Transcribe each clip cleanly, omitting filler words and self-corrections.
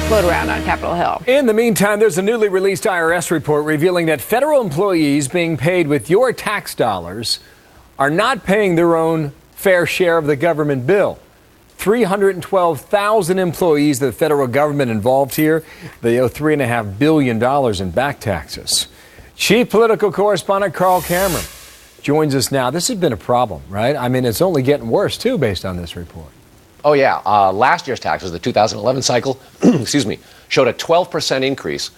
float around on Capitol Hill. In the meantime, there's a newly released IRS report revealing that federal employees being paid with your tax dollars are not paying their own fair share of the government bill. 312,000 employees of the federal government involved here. They owe $3.5 billion in back taxes. Chief political correspondent Carl Cameron joins us now. This has been a problem, right? I mean, it's only getting worse, too, based on this report. Oh, yeah. Last year's taxes, the 2011 cycle, excuse me, showed a 12% increase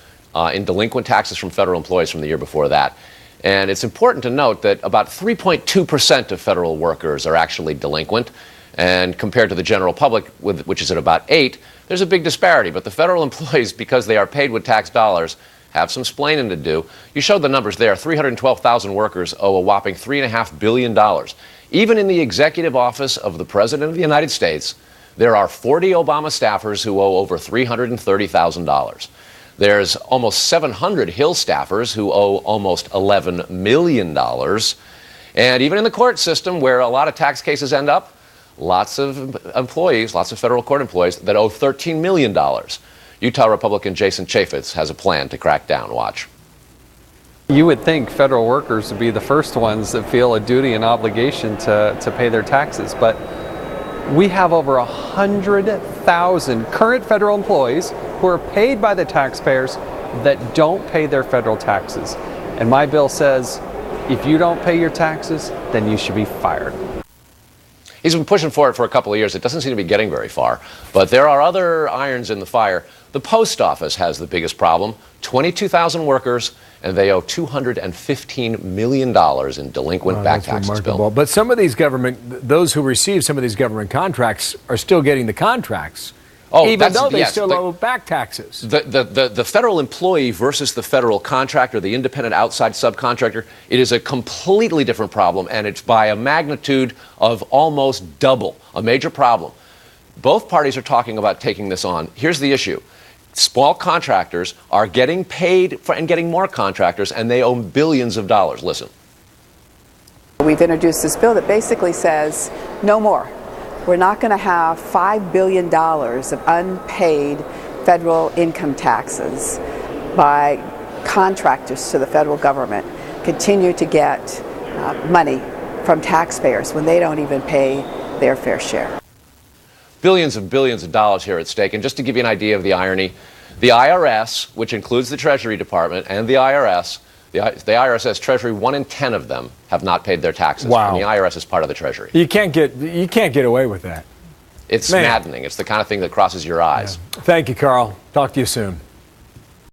in delinquent taxes from federal employees from the year before that. And it's important to note that about 3.2% of federal workers are actually delinquent. And compared to the general public, which is at about 8%, there's a big disparity. But the federal employees, because they are paid with tax dollars, have some splaining to do. You showed the numbers there. 312,000 workers owe a whopping $3.5 billion. Even in the executive office of the President of the United States, there are 40 Obama staffers who owe over $330,000. There's almost 700 Hill staffers who owe almost $11 million. And even in the court system, where a lot of tax cases end up, lots of employees, lots of federal court employees that owe $13 million. Utah Republican Jason Chaffetz has a plan to crack down. Watch. You would think federal workers would be the first ones that feel a duty and obligation to pay their taxes, but we have over 100,000 current federal employees who are paid by the taxpayers that don't pay their federal taxes. And my bill says, if you don't pay your taxes, then you should be fired. He's been pushing for it for a couple of years. It doesn't seem to be getting very far. But there are other irons in the fire. The post office has the biggest problem. 22,000 workers, and they owe $215 million in delinquent back taxes. Bill. But some of these those who receive some of these government contracts are still getting the contracts. Even though they still owe back taxes. The federal employee versus the federal contractor, the independent outside subcontractor, it is a completely different problem, and it's by a magnitude of almost double, a major problem. Both parties are talking about taking this on. Here's the issue. Small contractors are getting paid and getting more contractors, and they owe billions of dollars. Listen. We've introduced this bill that basically says no more. We're not going to have $5 billion of unpaid federal income taxes by contractors to the federal government continue to get money from taxpayers when they don't even pay their fair share. Billions and billions of dollars here at stake. And just to give you an idea of the irony, the IRS, which includes the Treasury Department and the IRS, the IRS says Treasury, 1 in 10 of them have not paid their taxes. Wow. And the IRS is part of the Treasury. You can't get away with that. It's maddening. It's the kind of thing that crosses your eyes. Yeah. Thank you, Carl. Talk to you soon.